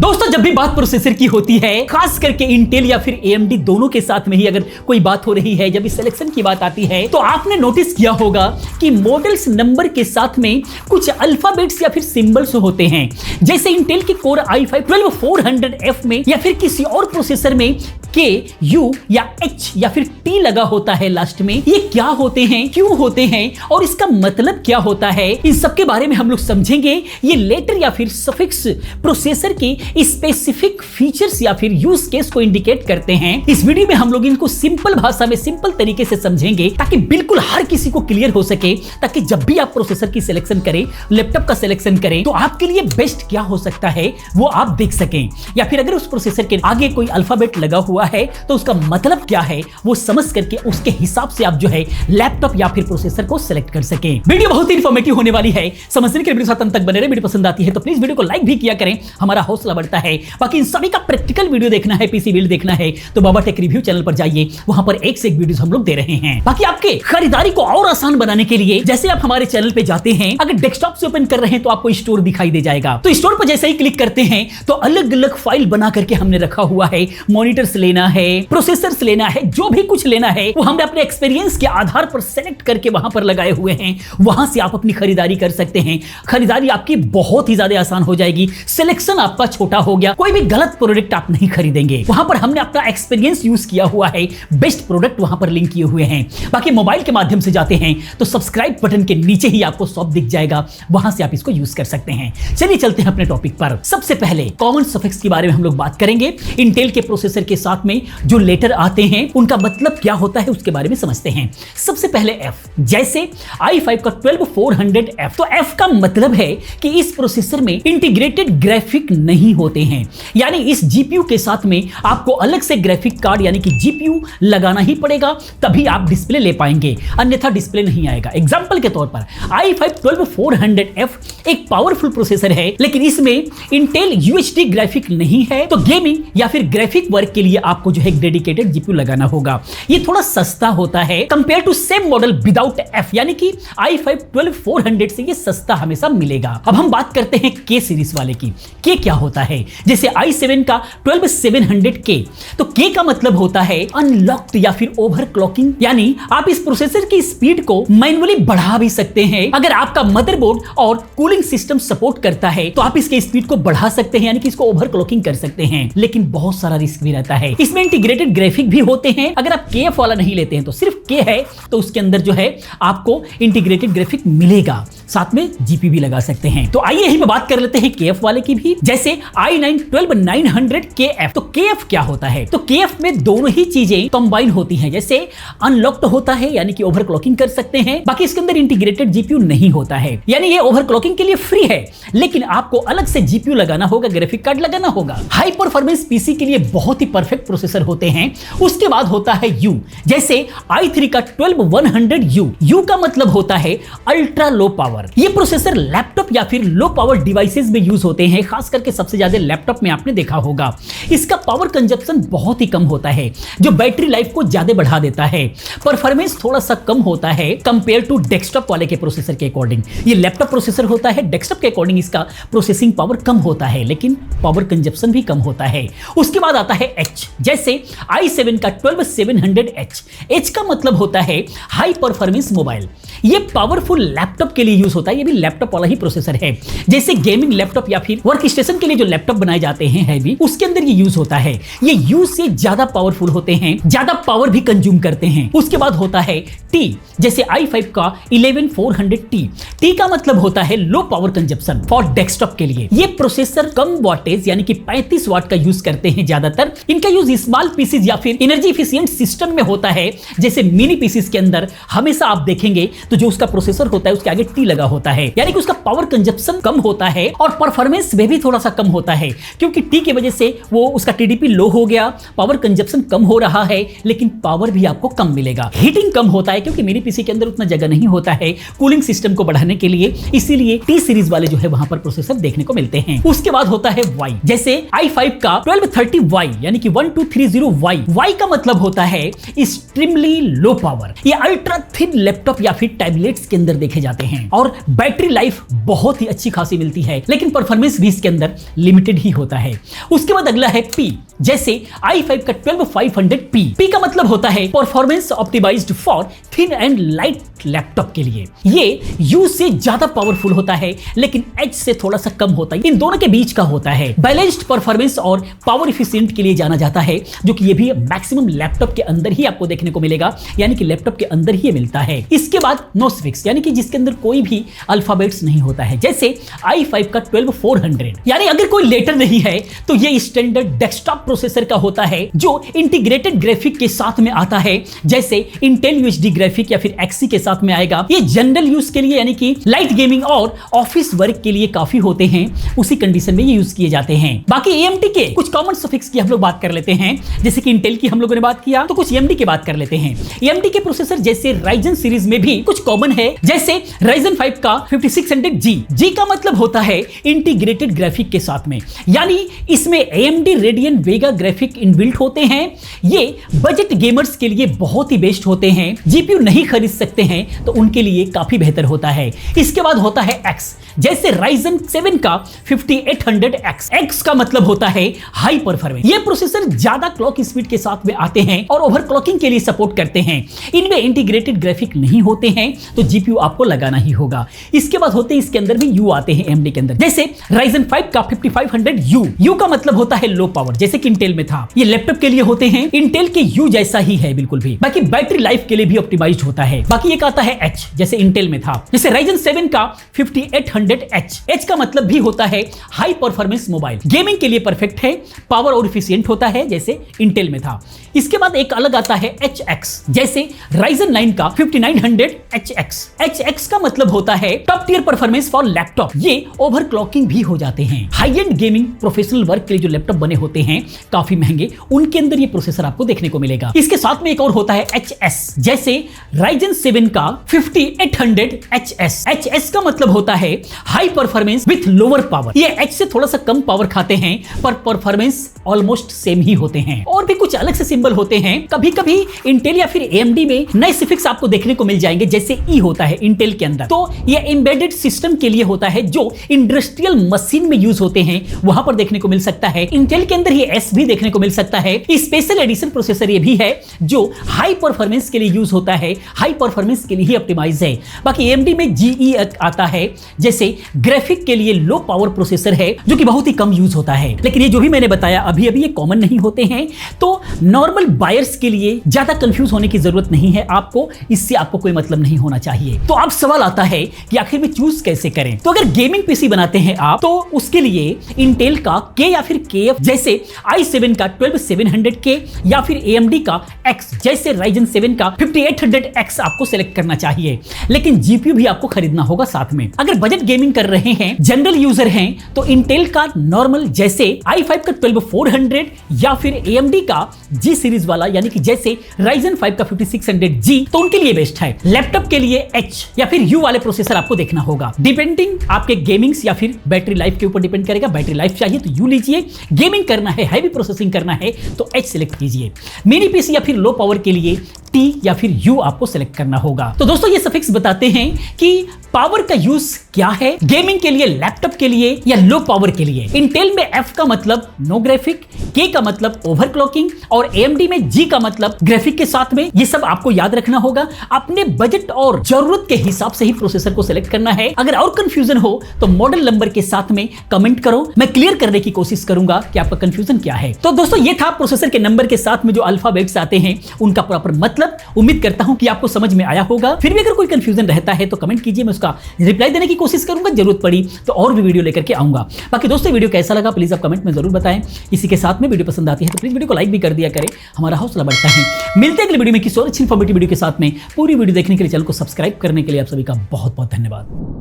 दोस्तों जब भी बात प्रोसेसर की होती है, खास करके इंटेल या फिर AMD दोनों के साथ में ही अगर कोई बात हो रही है, जब इस सिलेक्शन की बात आती है, तो आपने नोटिस किया होगा कि मॉडल्स नंबर के साथ में कुछ अल्फाबेट्स या फिर सिंबल्स होते हैं। जैसे इंटेल के कोर i5-12400F में या फिर किसी और प्रोसेसर में K, U या H या फिर T लगा होता है लास्ट में। ये क्या होते हैं, क्यों होते हैं और इसका मतलब क्या होता है, इन सब के बारे में हम लोग समझेंगे। ये लेटर या फिर सफिक्स प्रोसेसर की स्पेसिफिक फीचर्स या फिर यूज केस को इंडिकेट करते हैं। इस वीडियो में हम लोग इनको सिंपल भाषा में सिंपल तरीके से समझेंगे ताकि बिल्कुल हर किसी को क्लियर हो सके, ताकि जब भी आप प्रोसेसर की सिलेक्शन करें, लैपटॉप का सिलेक्शन करें, तो आपके लिए बेस्ट क्या हो सकता है वो आप देख सकें। या फिर अगर उस प्रोसेसर के आगे कोई अल्फाबेट लगा हुआ है तो उसका मतलब क्या है वो समझ करके उसके हिसाब से आप जो है लैपटॉप या फिर प्रोसेसर को सिलेक्ट कर सकें। वीडियो बहुत ही इंफॉर्मेटिव होने वाली है, समझने के लिए वीडियो साथ अंत तक बने रहे। वीडियो पसंद आती है तो प्लीज वीडियो को लाइक भी किया करें, हमारा हौसला बढ़ता है। बाकी इन सभी का प्रैक्टिकल वीडियो देखना है, पीसी बिल्ड देखना है तो बाबा टेक रिव्यू चैनल पर जाइए, वहां पर एक से एक वीडियोस हम लोग दे रहे हैं। बाकी आपके खरीदारी को और आसान बनाने के लिए जैसे आप हमारे चैनल पे जाते हैं, अगर डेस्कटॉप से ओपन कर रहे हैं तो आपको स्टोर दिखाई दे जाएगा। तो स्टोर पर जैसे ही क्लिक करते हैं तो अलग अलग फाइल बना करके हमने रखा हुआ है। मॉनिटर्स लेना है, प्रोसेसर्स लेना है, जो भी कुछ लेना है वो हमने अपने एक्सपीरियंस के आधार पर सेलेक्ट करके वहां पर लगाए हुए हैं। वहां से आप अपनी खरीदारी कर सकते हैं। खरीदारी आपकी बहुत ही ज्यादा आसान हो जाएगी, सिलेक्शन आपका छोटा हो गया, कोई भी गलत प्रोडक्ट आप नहीं खरीदेंगे। वहां पर हमने अपना एक्सपीरियंस यूज किया हुआ है, बेस्ट प्रोडक्ट वहां पर लिंक किए हुए हैं। बाकी मोबाइल के माध्यम से जाते हैं तो सब्सक्राइब बटन के नीचे ही आपको शॉप दिख जाएगा, वहां से आप इसको यूज कर सकते हैं। चलिए चलते हैं अपने टॉपिक पर। सबसे पहले कॉमन सफिक्स के बारे में हम लोग बात करेंगे। इंटेल के प्रोसेसर के साथ में जो लेटर आते हैं उनका मतलब क्या होता है उसके बारे में समझते हैं। सबसे पहले F, जैसे i5 का 12400F, तो F का मतलब है कि इस प्रोसेसर में इंटीग्रेटेड ग्राफिक नहीं होते हैं, यानी इस जीपीयू के साथ में आपको अलग से ग्राफिक कार्ड यानी कि जीपीयू लगाना ही पड़ेगा, तभी आप डिस्प्ले ले पाएंगे, अन्यथा डिस्प्ले नहीं आएगा। एग्जांपल के तौर पर i5-12400F एक पावरफुल प्रोसेसर है, लेकिन इसमें इंटेल यूएचडी ग्राफिक नहीं है, तो गेमिंग या फिर ग्राफिक वर्क के लिए आपको जो है डेडिकेटेड जीपीयू लगाना होगा। ये थोड़ा सस्ता होता है compare to same model without F, यानी कि i5-12400 से ये सस्ता हमेशा मिलेगा। अब हम बात करते हैं K सीरीज वाले की। K क्या होता है? जैसे i7 का 12700K, तो K का मतलब होता है अनलॉक्ड या फिर ओवरक्लॉकिंग, यानी आप इस प्रोसेसर की स्पीड को मैन्युअली बढ़ा भी सकते हैं। अगर आपका मदरबोर्ड और कूलिंग सिस्टम सपोर्ट करता है तो आप इसके स्पीड को बढ़ा सकते हैं, यानी कि इसको ओवरक्लॉकिंग कर सकते हैं। लेकिन बहुत सारा रिस्क भी रहता है। इसमें इंटीग्रेटेड ग्राफिक भी होते हैं। अगर आप KF वाला नहीं लेते हैं तो सिर्फ K है तो उसके अंदर जो है आपको इंटीग्रेटेड ग्राफिक मिलेगा, साथ में जीपी भी लगा सकते हैं। तो आइए यही बात कर लेते हैं KF वाले की भी। जैसे i9-12900KF, तो KF क्या होता है? तो KF में दोनों ही चीजें कंबाइन होती हैं। जैसे अनलॉक्ड होता है यानी कि ओवरक्लॉकिंग कर सकते हैं, बाकी इसके अंदर इंटीग्रेटेड जीपीयू नहीं होता है, यानी ये ओवरक्लॉकिंग के लिए फ्री है, लेकिन आपको अलग से जीपीयू लगाना होगा, ग्राफिक कार्ड लगाना होगा। हाई परफॉर्मेंस पीसी के लिए बहुत ही परफेक्ट प्रोसेसर होते हैं। उसके बाद होता है U, जैसे i3 का 12100U। U का मतलब होता है अल्ट्रा लो पावर। ये प्रोसेसर लैपटॉप या फिर लो पावर डिवाइसेस में यूज होते हैं, खास करके सबसे ज्यादा लैपटॉप में आपने देखा होगा। इसका पावर कंजप्शन बहुत ही कम होता है, जो बैटरी लाइफ को ज्यादा बढ़ा देता है। परफॉर्मेंस थोड़ा सा कम होता है कंपेयर टू डेस्कटॉप वाले के प्रोसेसर के अकॉर्डिंग। ये लैपटॉप प्रोसेसर होता है, डेस्कटॉप के अकॉर्डिंग इसका प्रोसेसिंग पावर कम होता है, लेकिन पावर कंजप्शन भी कम होता है। उसके बाद आता है H, जैसे i7 का 12700H। H का मतलब होता है हाई परफॉर्मेंस मोबाइल। ये पावरफुल लैपटॉप के लिए यूज होता है, ये भी लैपटॉप वाला ही प्रोसेसर है। जैसे गेमिंग लैपटॉप या फिर वर्क स्टेशन के लिए जो लैपटॉप बनाए जाते हैं हैवी, उसके अंदर ये यूज होता है। ये यूज से ज्यादा पावरफुल होते हैं, ज्यादा पावर भी कंज्यूम करते हैं। उसके बाद होता है T, जैसे i5 का 11400T। T का मतलब होता है low power consumption for desktop के लिए। ये प्रोसेसर कम वाटेज यानी कि 35 वाट का यूज करते हैं ज्यादातर। इनका यूज स्मॉल पीसीज या फिर एनर्जी एफिशिएंट सिस्टम में होता है। जैसे मिनी पीसीज के अंदर हमेशा आप देखेंगे तो जो उसका प्रोसेसर होता है उसके आगे T लगा होता है, यानी कि उसका पावर कंजप्शन कम होता है और परफॉर्मेंस में भी थोड़ा सा कम होता है, क्योंकि T की वजह से वो उसका TDP लो हो गया, पावर कंजप्शन कम हो रहा है, लेकिन पावर भी आपको कम मिलेगा। हीटिंग कम होता है क्योंकि मिनी पीसी के अंदर उतना जगह नहीं होता है कूलिंग सिस्टम को बढ़ाने के लिए, इसीलिए T सीरीज वाले जो है वहां पर प्रोसेसर देखने को मिलते हैं। उसके बाद होता है Y, जैसे i5 का 1230Y यानी कि 1230Y। Y का मतलब होता है एक्सट्रीमली लो पावर। ये अल्ट्रा थिन लैपटॉप या फिर टैबलेट्स के अंदर देखे जाते हैं और और बैटरी लाइफ बहुत ही अच्छी खासी मिलती है, लेकिन परफॉर्मेंस भी इसके अंदर लिमिटेड ही होता है। उसके बाद अगला है P, जैसे i5 का 12500P। P का मतलब होता है performance optimised for thin and light laptop के लिए। ये U से ज्यादा पावरफुल होता है, लेकिन H से थोड़ा सा कम होता है, इन दोनों के बीच का होता है। बैलेंस्ड परफॉर्मेंस और पावर इफिशिएंट के लिए जाना जाता है, जो कि ये भी मैक्सिमम लैपटॉप के अंदर ही आपको देखने को मिलेगा, यानी कि लैपटॉप के अंदर ही मिलता है। इसके बाद नो सफिक्स, यानी कि जिसके अंदर कोई भी अल्फाबेट्स नहीं होता है, जैसे i5 का 12400, यानी अगर कोई लेटर नहीं है तो ये स्टैंडर्ड डेस्कटॉप प्रोसेसर का होता है, जो इंटीग्रेटेड ग्राफिक के साथ में आता है, जैसे इंटेल यूएसडी ग्राफिक या फिर एक्सी के साथ में आएगा। ये जनरल यूज के लिए, यानी कि लाइट गेमिंग और ऑफिस वर्क के लिए काफी होते हैं, उसी कंडीशन में ये यूज किए जाते हैं। बाकी AMD के कुछ कॉमन सफिक्स की हम लोग बात कर लेते हैं, जैसे कि इंटेल की हम लोगों ने बात किया, तो कुछ AMD की बात कर लेते हैं। AMD के प्रोसेसर जैसे Ryzen सीरीज में भी कुछ कॉमन है, जैसे Ryzen 5 का 5600G। G का मतलब होता है इंटीग्रेटेड ग्राफिक के साथ में, यानी इसमें AMD Radeon Vega graphic inbuilt होते हैं। ये बजट गेमर्स के लिए बहुत ही बेस्ट होते हैं, GPU नहीं खरीद सकते हैं तो उनके लिए काफी बेहतर होता है। इसके बाद होता है X, जैसे Ryzen 7 का 5800X। X का मतलब होता है हाई परफॉर्मेंस। ये प्रोसेसर ज्यादा क्लॉक स्पीड के साथ में आते हैं और ओवरक्लॉकिंग के लिए सपोर्ट करते हैं। इनमें इंटीग्रेटेड ग्राफिक नहीं होते हैं, तो GPU आपको लगाना ही होगा। इसके बाद होते हैं, इसके अंदर भी U आते हैं AMD के अंदर, जैसे Ryzen 5 का 5500U। U का मतलब होता है लो पावर, जैसे कि इंटेल में था। ये लैपटॉप के लिए होते हैं, इंटेल के U जैसा ही है बिल्कुल भी। बाकी बैटरी लाइफ के लिए भी ऑप्टिमाइज्ड होता है। बाकी एक आता है H, जैसे इंटेल में था, जैसे Ryzen 7 का 5800H। H का मतलब भी होता है हाई परफॉर्मेंस मोबाइल, गेमिंग के लिए परफेक्ट है, पावर और इफिशिएंट होता है, जैसे इंटेल में था। इसके बाद एक अलग आता है HX, जैसे Ryzen 9 का 5900HX। HX का मतलब होता है top tier performance for laptop. ये ओवरक्लॉकिंग भी हो जाते हैं। High end gaming professional work के लिए जो लैपटॉप बने होते हैं काफी महंगे, उनके अंदर ये प्रोसेसर आपको देखने को मिलेगा। इसके साथ में एक और होता है HS, जैसे Ryzen 7 का 5800HS। HS का मतलब होता है high performance with lower power. ये H से थोड़ा सा कम पावर खाते हैं, पर परफॉर्मेंस ऑलमोस्ट सेम ही होते हैं। और भी कुछ अलग से सिंबल होते हैं। कभी कभी इंटेल या फिर AMD में नए सफिक्स आपको देखने को मिल जाएंगे, जैसे E होता है इंटेल के अंदर, तो ये एम्बेडेड सिस्टम के लिए होता है, जो इंडस्ट्रियल मशीन में यूज होते हैं, वहां पर देखने को मिल सकता है। इंटेल के अंदर ये S भी देखने को मिल सकता है। स्पेशल एडिशन प्रोसेसर ये भी है, जो हाई परफॉर्मेंस के लिए यूज होता है, हाई परफॉर्मेंस के लिए ही ऑप्टिमाइज है। बाकी AMD में GE आता है, जैसे ग्राफिक के लिए लो पावर प्रोसेसर है, जो कि बहुत ही कम यूज होता है। लेकिन ये जो भी मैंने बताया अभी ये कॉमन नहीं होते हैं, तो नॉर्मल बायर्स के लिए ज्यादा कंफ्यूज होने की जरूरत नहीं है आपको, इससे आपको कोई मतलब नहीं होना चाहिए। तो अब सवाल आता है कि आखिर में चूज कैसे करें। तो अगर गेमिंग पीसी बनाते हैं आप, तो उसके लिए इंटेल का K या फिर KF, जैसे i7 का 12700K, या फिर AMD का X, जैसे Ryzen 7 का 5800X आपको सेलेक्ट करना चाहिए। लेकिन GPU भी आपको खरीदना होगा साथ में। अगर बजट गेमिंग कर रहे हैं, जनरल यूजर हैं, तो इंटेल का नॉर्मल, जैसे i5 का 12400, या फिर AMD का G सीरीज वाला, यानी कि जैसे Ryzen 5 का 5600G, तो उनके लिए बेस्ट है। लैपटॉप के लिए H या फिर U वाले प्रोसेसर आपको देखना होगा, डिपेंडिंग आपके गेमिंग्स या फिर बैटरी लाइफ के ऊपर डिपेंड करेगा। बैटरी लाइफ चाहिए तो U लीजिए, गेमिंग करना है, हैवी प्रोसेसिंग करना है तो H सिलेक्ट कीजिए। मिनी पीसी या फिर लो पावर के लिए T या फिर U आपको सेलेक्ट करना होगा। तो दोस्तों ये सफिक्स बताते हैं कि पावर का यूज क्या है, गेमिंग के लिए, लैपटॉप के लिए या लो पावर के लिए। इंटेल में F का मतलब नो ग्राफिक, K का मतलब ओवरक्लॉकिंग, और AMD में G का मतलब ग्राफिक के साथ में। ये सब आपको याद रखना होगा। अपने बजट और जरूरत के हिसाब से ही प्रोसेसर को सिलेक्ट करना है। अगर और कंफ्यूजन हो तो मॉडल नंबर के साथ में कमेंट करो, मैं क्लियर करने की कोशिश करूंगा कि आपका कंफ्यूजन क्या है। तो दोस्तों ये था प्रोसेसर के नंबर के साथ में जो अल्फाबेट्स आते हैं उनका प्रॉपर मतलब। उम्मीद करता हूं कि आपको समझ में आया होगा। फिर भी अगर कोई कंफ्यूजन रहता है तो कमेंट कीजिए, मैं उसका रिप्लाई देने की कोशिश करूंगा। जरूरत पड़ी तो और भी वीडियो लेकर के आऊंगा। बाकी दोस्तों वीडियो कैसा लगा प्लीज आप कमेंट में जरूर बताएं। इसी के साथ में वीडियो पसंद आती है तो प्लीज वीडियो को लाइक भी कर दिया करें, हमारा हौसला बढ़ता है। मिलते हैं अगली वीडियो में किसी और अच्छी इन्फॉर्मेटिव वीडियो के साथ में। पूरी वीडियो देखने के लिए चैनल को सब्सक्राइब करने के लिए आप सभी का बहुत बहुत धन्यवाद।